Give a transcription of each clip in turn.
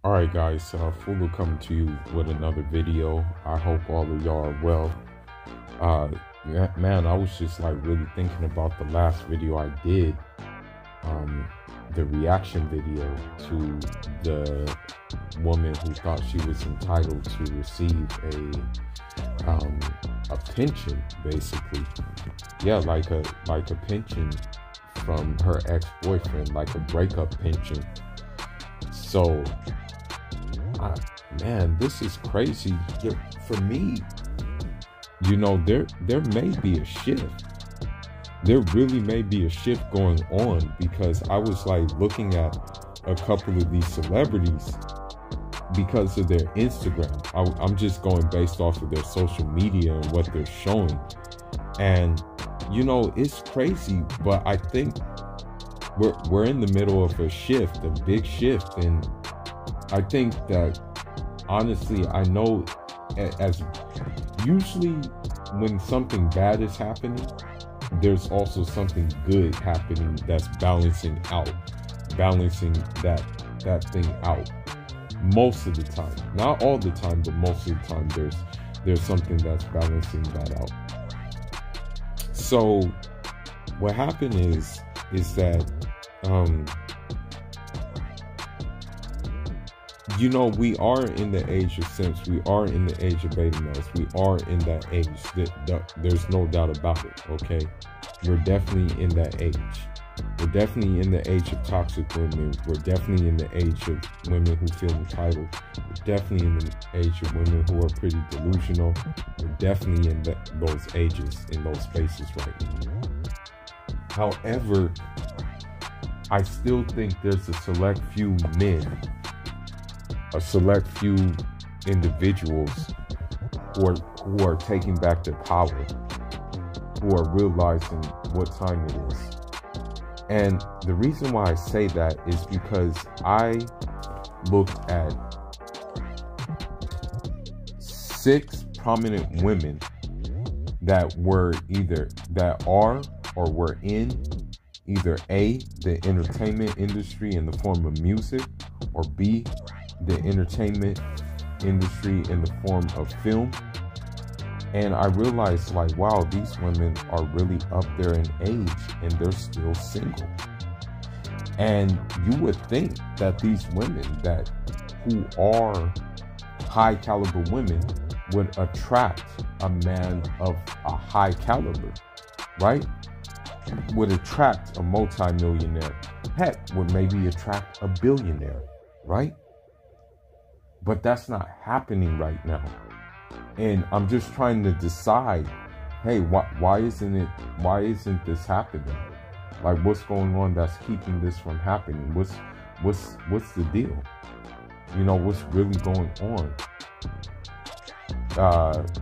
Alright guys, Fulu coming to you with another video. I hope all of y'all are well. Yeah, man, I was just like really thinking about the last video I did. The reaction video to the woman who thought she was entitled to receive a pension, basically. Yeah, like a pension from her ex-boyfriend, like a breakup pension. So man, this is crazy. For me, there may be a shift. There really may be a shift going on, because I was like looking at a couple of these celebrities because of their Instagram. I'm just going based off of their social media and what they're showing. And, it's crazy, but I think we're in the middle of a shift, a big shift. And I think that, honestly, I know as usually when something bad is happening, there's also something good happening that's balancing that thing out. Most of the time, not all the time, but most of the time, there's something that's balancing that out. So what happened is that we are in the age of simps. We are in the age of beta males. We are in that age. There's no doubt about it, okay? We're definitely in that age. We're definitely in the age of toxic women. We're definitely in the age of women who feel entitled. We're definitely in the age of women who are pretty delusional. We're definitely in those ages, in those spaces right now. However, I still think there's a select few men, a select few individuals who are taking back their power, who are realizing what time it is. And the reason why I say that is because I looked at 6 prominent women that were were in either A, the entertainment industry in the form of music, or B, the entertainment industry in the form of film. And I realized, like, wow, these women are really up there in age and they're still single. And you would think that these women who are high caliber women would attract a man of a high caliber, right? Would attract a multi-millionaire. Heck, would maybe attract a billionaire, right? But that's not happening right now. And I'm just trying to decide, hey, why isn't this happening? Like, what's going on that's keeping this from happening? What's the deal? What's really going on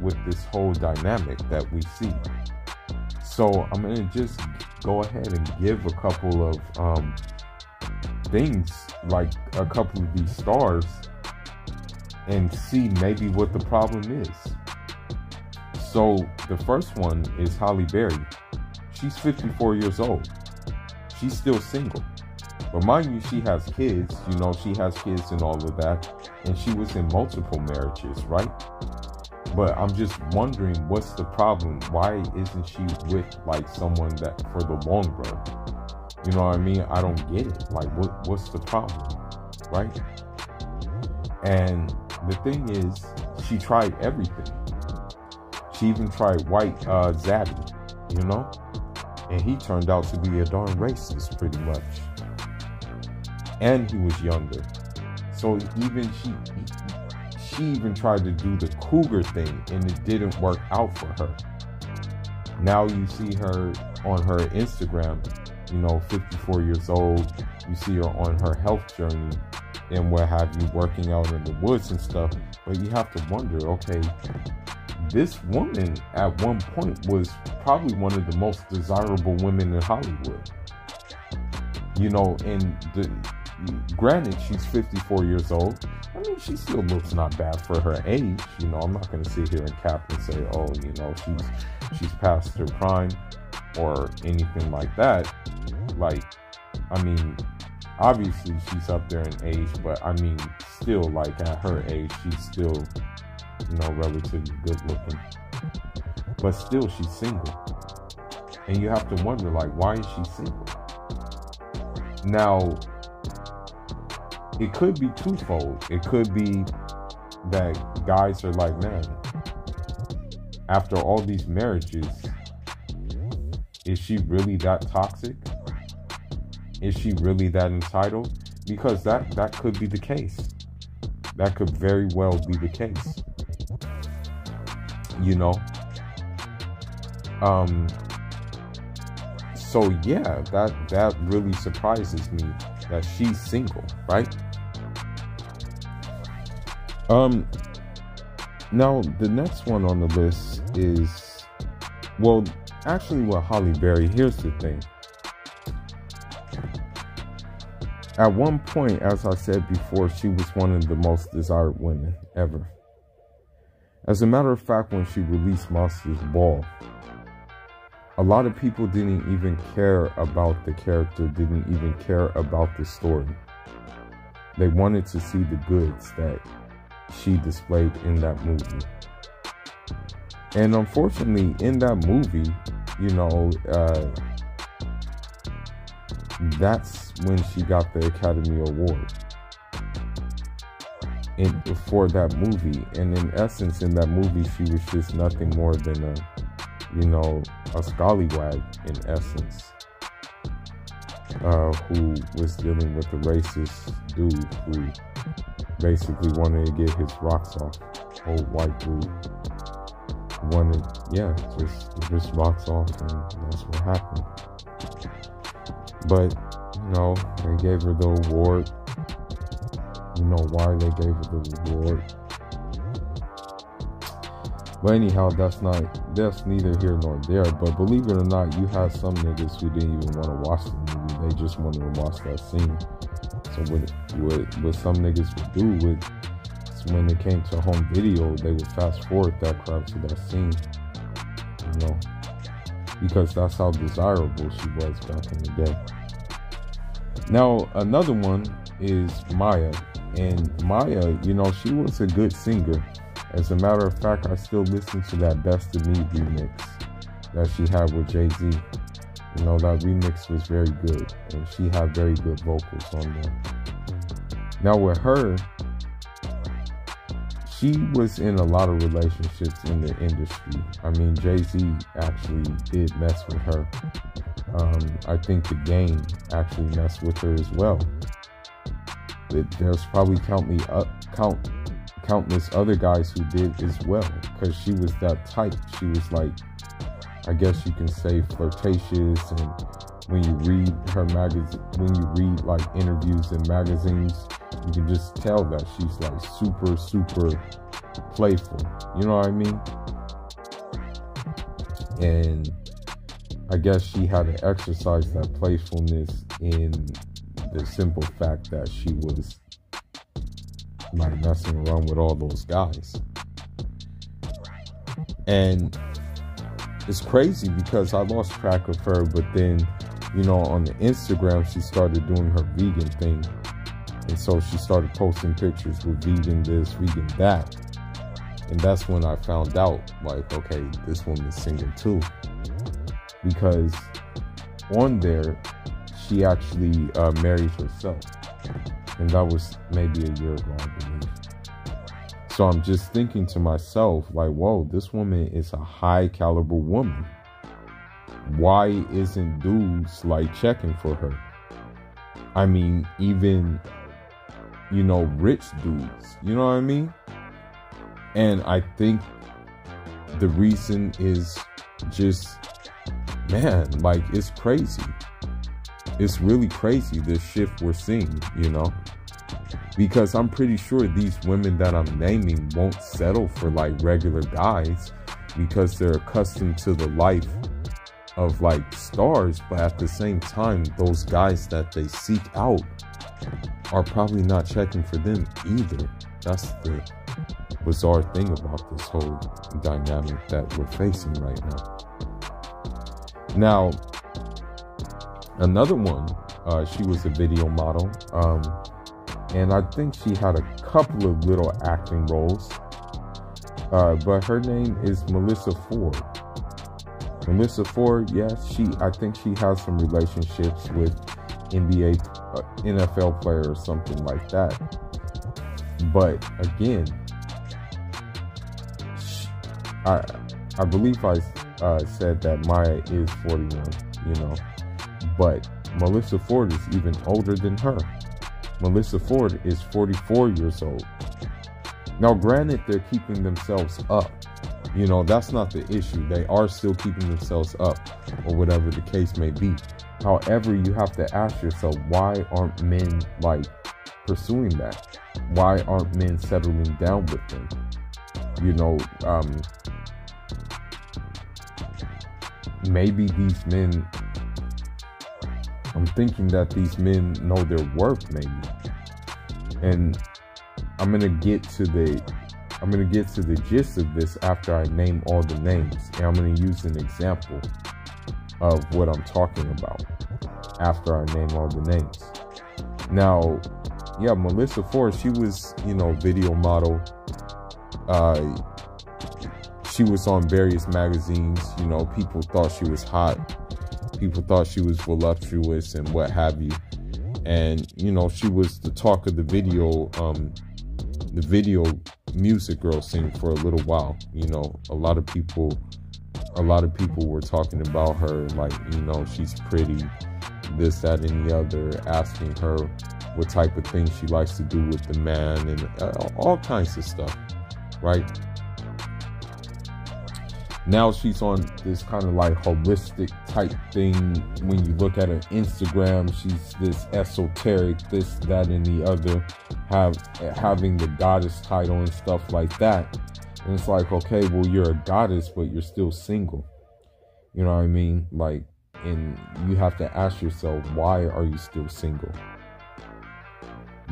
with this whole dynamic that we see? So I'm gonna just go ahead and give a couple of things, like a couple of these stars, and see maybe what the problem is. So the first one is Halle Berry. She's 54 years old. She's still single. But mind you, she has kids. She has kids and all of that. And she was in multiple marriages, right? But I'm just wondering, what's the problem? Why isn't she with, like, someone that for the long run? You know what I mean? I don't get it. Like, what's the problem, right? And the thing is, she tried everything. She even tried White Zaddy, and he turned out to be a darn racist, pretty much. And he was younger. So even she even tried to do the cougar thing, and it didn't work out for her. Now you see her on her Instagram, 54 years old. You see her on her health journey and what have you, working out in the woods and stuff. But you have to wonder, okay, this woman at one point was probably one of the most desirable women in Hollywood. And granted, she's 54 years old. I mean, she still looks not bad for her age. I'm not going to sit here and cap and say, oh, she's past her prime or anything like that. Like, I mean, obviously she's up there in age, but I mean, still, like, at her age, she's still, you know, relatively good looking. But still, she's single. And you have to wonder, like, why is she single? Now, it could be twofold. It could be that guys are like, man, after all these marriages, is she really that toxic? Is she really that entitled? Because that could be the case. That could very well be the case. You know? So yeah, that really surprises me that she's single, right? Now the next one on the list is, well, actually with Halle Berry, here's the thing. At one point, as I said before, she was one of the most desired women ever. As a matter of fact, when she released Monsters Ball, a lot of people didn't even care about the character, didn't even care about the story. They wanted to see the goods that she displayed in that movie. And unfortunately, in that movie, you know, that's when she got the Academy Award for that movie. And in essence, in that movie, she was just nothing more than a scallywag, in essence, who was dealing with a racist dude who basically wanted to get his rocks off. Old white dude wanted, just rocks off, and that's what happened. But, you know, they gave her the award. You know why they gave her the award. But anyhow, that's neither here nor there. But believe it or not, you have some niggas who didn't even want to watch the movie. They just wanted to watch that scene. So what some niggas would do was, when it came to home video, they would fast forward that crap to that scene. You know, because that's how desirable she was back in the day. Now, another one is Maya. And Maya, you know, she was a good singer. As a matter of fact, I still listen to that Best of Me remix that she had with Jay-Z. You know, that remix was very good, and she had very good vocals on there. Now with her, she was in a lot of relationships in the industry. I mean, Jay-Z actually did mess with her. I think The Game actually messed with her as well. There's probably countless other guys who did as well, because she was that type. She was like, I guess you can say, flirtatious, and when you read her magazine, when you read like interviews in magazines, you can just tell that she's like super playful. You know what I mean? And I guess she had to exercise that playfulness in the simple fact that she was like messing around with all those guys. And it's crazy because I lost track of her, but then, you know, on the Instagram, she started doing her vegan thing. And so she started posting pictures with vegan this, vegan that. And that's when I found out, like, okay, this woman's singing too. Because on there, she actually married herself. And that was maybe a year ago, I believe. So I'm just thinking to myself, like, whoa, this woman is a high caliber woman. Why isn't dudes like checking for her? I mean, even, you know, rich dudes, you know what I mean? And I think the reason is just, man, like, it's crazy. It's really crazy, this shift we're seeing, you know? Because I'm pretty sure these women that I'm naming won't settle for like regular guys, because they're accustomed to the life of like stars. But at the same time, those guys that they seek out are probably not checking for them either. That's the bizarre thing about this whole dynamic that we're facing right now. Now, another one She was a video model. And I think she had a couple of little acting roles. But her name is Melissa Ford. Melissa Ford, yes, I think she has some relationships with NFL player or something like that. But again, I believe I said that Maya is 41, but Melissa Ford is even older than her. Melissa Ford is 44 years old. Now, granted, they're keeping themselves up. That's not the issue. They are still keeping themselves up, or whatever the case may be. However, you have to ask yourself, why aren't men pursuing that? Why aren't men settling down with them? Maybe these men, I'm thinking that these men know their worth, maybe. And I'm gonna get to the gist of this after I name all the names, and I'm gonna use an example of what I'm talking about after I name all the names. Now, yeah, Melissa Ford, she was, video model. She was on various magazines. People thought she was hot. People thought she was voluptuous and what have you. And, she was the talk of the video music girl scene for a little while. A lot of people were talking about her, like, she's pretty, this, that, and the other, asking her what type of things she likes to do with the man, and all kinds of stuff, right? Now she's on this kind of like holistic type thing. When you look at her Instagram, she's this esoteric, this, that, and the other, having the goddess title and stuff like that. And it's like, okay, well, you're a goddess, but you're still single. You know what I mean? Like, and you have to ask yourself, why are you still single?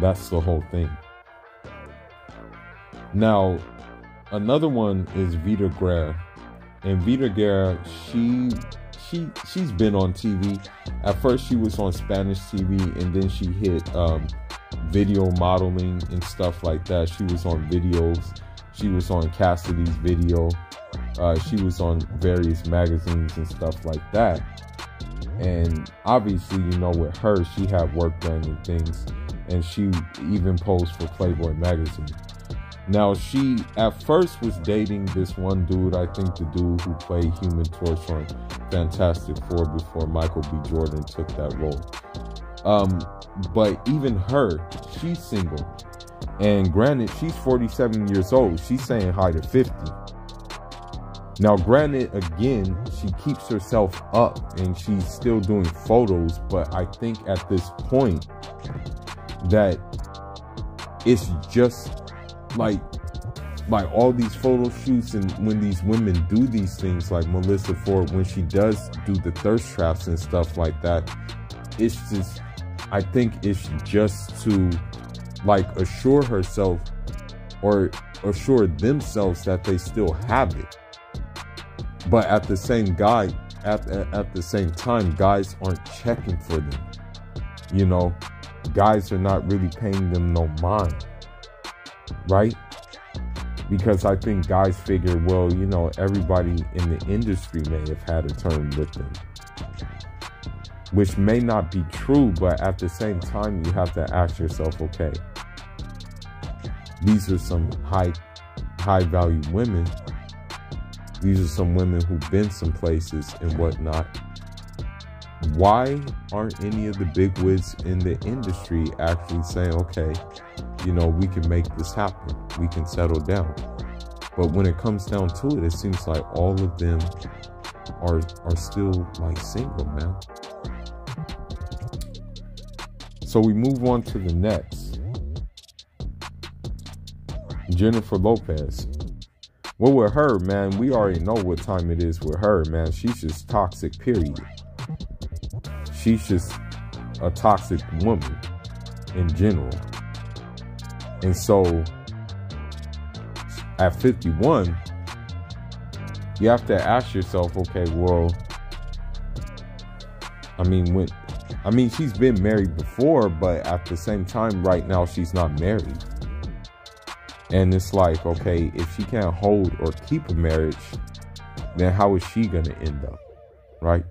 That's the whole thing. Now, another one is Vida Guerra. And Vida Guerra, she's been on TV. At first, she was on Spanish TV, and then she hit video modeling and stuff like that. She was on videos. She was on Cassidy's video. She was on various magazines and stuff like that. And obviously, with her, she had work done and things. And she even posed for Playboy magazine. Now, she at first was dating this one dude, I think the dude who played Human Torch on Fantastic Four before Michael B. Jordan took that role. But even her, she's single. And granted, she's 47 years old. She's saying hi to 50. Now, granted, again, she keeps herself up and she's still doing photos. But I think at this point that it's just like all these photo shoots, and when these women do these things, like Melissa Ford, when she does do the thirst traps and stuff like that, it's just, I think it's just to like assure herself or assure themselves that they still have it. But at the same time, guys aren't checking for them. Guys are not really paying them no mind. Right? Because I think guys figure, well, everybody in the industry may have had a turn with them. Which may not be true, but at the same time, you have to ask yourself, okay, these are some high value women. These are some women who've been some places and whatnot. Why aren't any of the bigwigs in the industry actually saying, okay, we can make this happen. We can settle down. But when it comes down to it, it seems like all of them are still like single, man. So we move on to the next. Jennifer Lopez. Well, with her, man, we already know what time it is with her, man. She's just toxic, period. She's just a toxic woman in general. And so at 51, you have to ask yourself, okay, well, I mean, I mean, she's been married before, but at the same time, right now, she's not married. And it's like, okay, if she can't hold or keep a marriage, then how is she going to end up, right?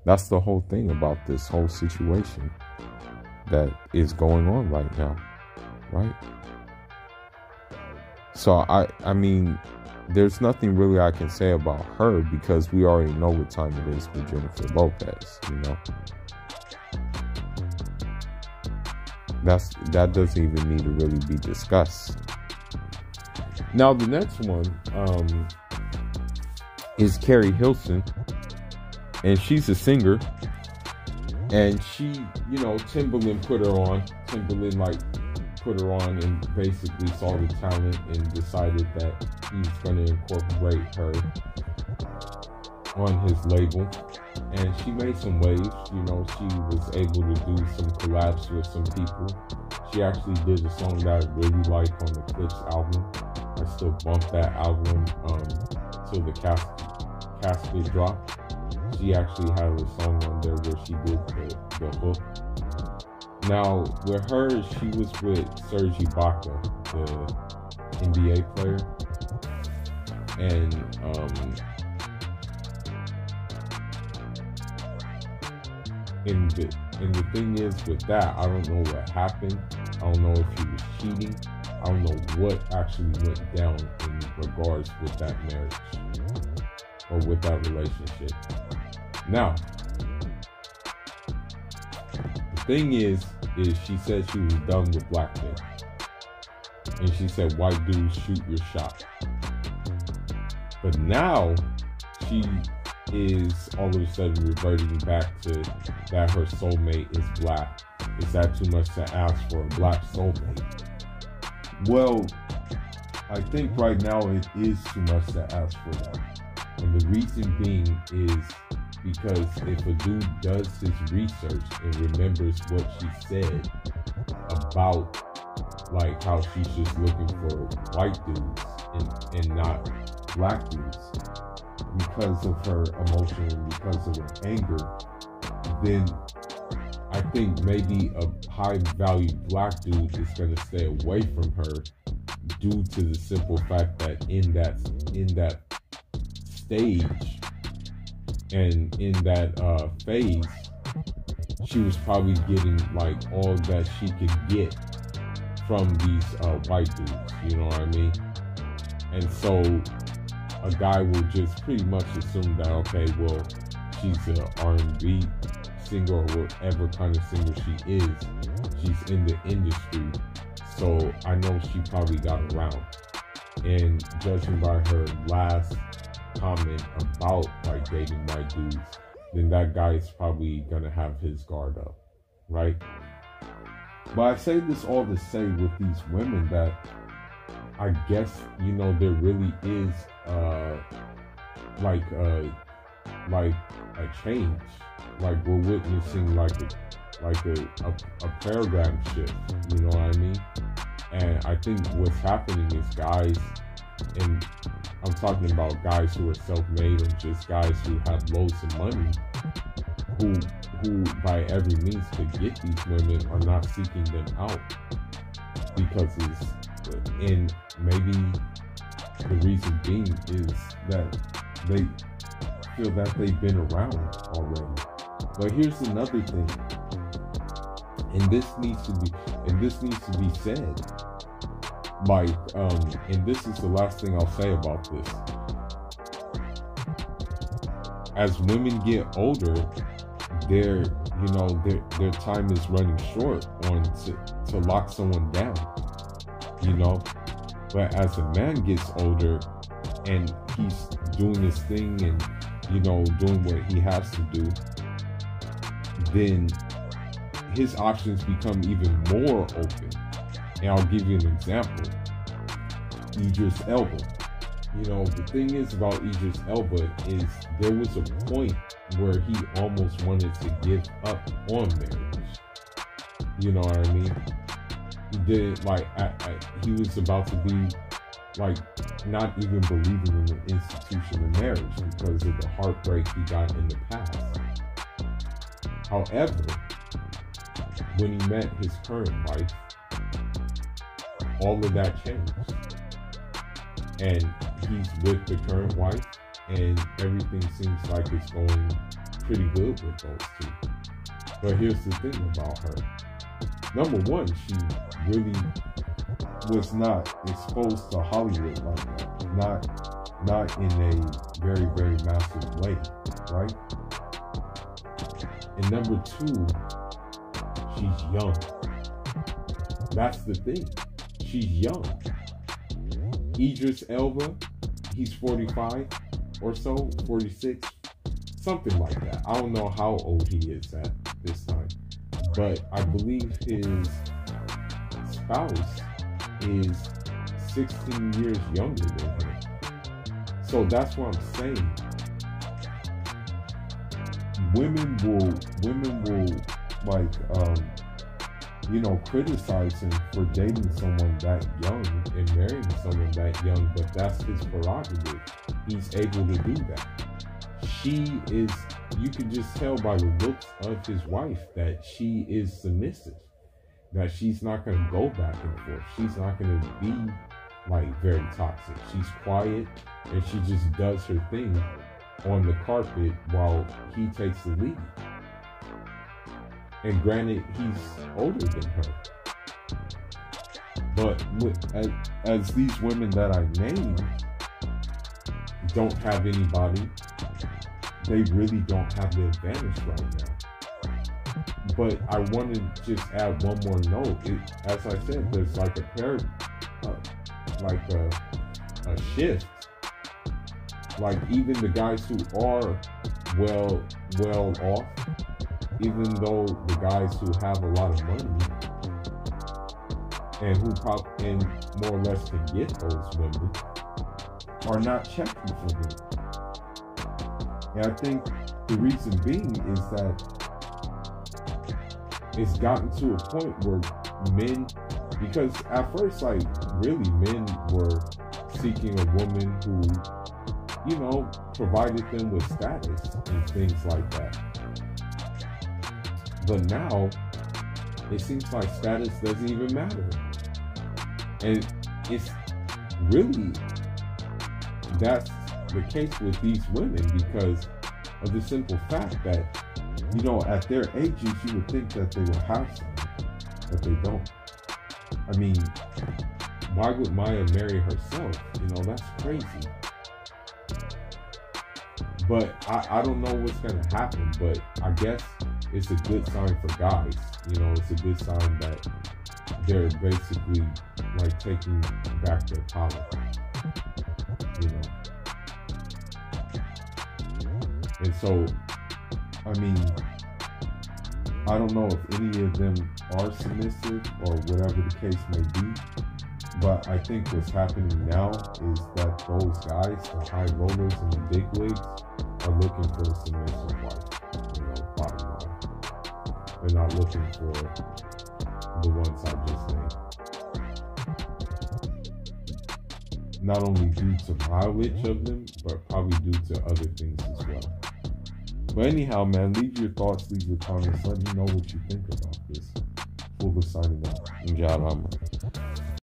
That's the whole thing about this whole situation that is going on right now, right? So, I mean, there's nothing really I can say about her because we already know what time it is with Jennifer Lopez, you know? That doesn't even need to really be discussed. Now, the next one is Carrie Hilson, and she's a singer, and she, you know, Timbaland put her on. Timbaland, like, put her on and basically saw the talent and decided that he's going to incorporate her on his label. And she made some waves, you know, she was able to do some collabs with some people. She actually did a song that I really like on the Clips album. I still bump that album till the casket dropped. She actually had a song on there where she did the hook. Now, with her, she was with Serge Ibaka, the NBA player. And And the thing is with that, I don't know what happened. I don't know if he was cheating. I don't know what actually went down in regards with that marriage or with that relationship. Now, the thing is she said she was done with black men. And she said, white dudes, shoot your shot. But now, she is all of a sudden reverting back to that her soulmate is black. Is that too much to ask for a black soulmate? Well, I think right now it is too much to ask for that. And the reason being is because if a dude does his research and remembers what she said about like how she's just looking for white dudes and not black dudes, because of her emotion and because of her anger, then I think maybe a high-valued black dude is going to stay away from her due to the simple fact that in that stage and in that phase, she was probably getting like all that she could get from these white dudes. You know what I mean? And so a guy will just pretty much assume that, okay, well, she's an R&B singer or whatever kind of singer she is. She's in the industry, so I know she probably got around. And judging by her last comment about like dating white dudes, then that guy is probably gonna have his guard up, right? But I say this all to say with these women that I guess, you know, there really is like a change. Like we're witnessing like a paradigm shift, you know what I mean? And I think what's happening is guys, and I'm talking about guys who are self-made or just guys who have loads of money, who by every means to get these women are not seeking them out because and maybe the reason being is that they feel that they've been around already. But here's another thing, and this needs to be said. Like, and this is the last thing I'll say about this. As women get older, their time is running short on to lock someone down, you know. But as a man gets older and he's doing his thing and, you know, doing what he has to do, then his options become even more open. And I'll give you an example. Idris Elba. You know, the thing is about Idris Elba is there was a point where he almost wanted to give up on marriage. You know what I mean? He didn't, like, he was about to be, like, not even believing in the institution of marriage because of the heartbreak he got in the past. However, when he met his current wife, all of that changed. And he's with the current wife, and everything seems like it's going pretty good with those two. But here's the thing about her. Number one, she really was not exposed to Hollywood like that. Not in a very, very massive way, right? And number two, she's young. That's the thing. She's young. Idris Elba, he's 45 or so, 46, something like that. I don't know how old he is at this time, but I believe his spouse is 16 years younger than him. So that's what I'm saying. Women will criticize him for dating someone that young and marrying someone that young, but that's his prerogative. He's able to do that. You can just tell by the looks of his wife that she is submissive, that she's not going to go back and forth. She's not going to be very toxic. She's quiet and she just does her thing on the carpet while he takes the lead. And granted, he's older than her. But as these women that I named don't have anybody, they really don't have the advantage right now. But I want to just add one more note. As I said, there's a shift. Even the guys who are well off, even though the guys who have a lot of money and who more or less can get those women are not checking for them. And I think the reason being is that it's gotten to a point where men, because at first, really men were seeking a woman who, provided them with status and things like that. But now, it seems like status doesn't even matter. And it's really, that's the case with these women because of the simple fact that, at their ages, you would think that they will have something, but they don't. I mean, why would Maya marry herself? That's crazy. But I don't know what's going to happen, but I guess it's a good sign for guys. It's a good sign that they're basically taking back their power. And so, I mean, I don't know if any of them are submissive or whatever the case may be, but I think what's happening now is that those guys, the high rollers and the big wigs, are looking for a submissive wife, bottom line. They're not looking for the ones I just named. Not only due to mileage of them, but probably due to other things as well. But anyhow, man, leave your thoughts, leave your comments. Let me know what you think about this. Full signing out.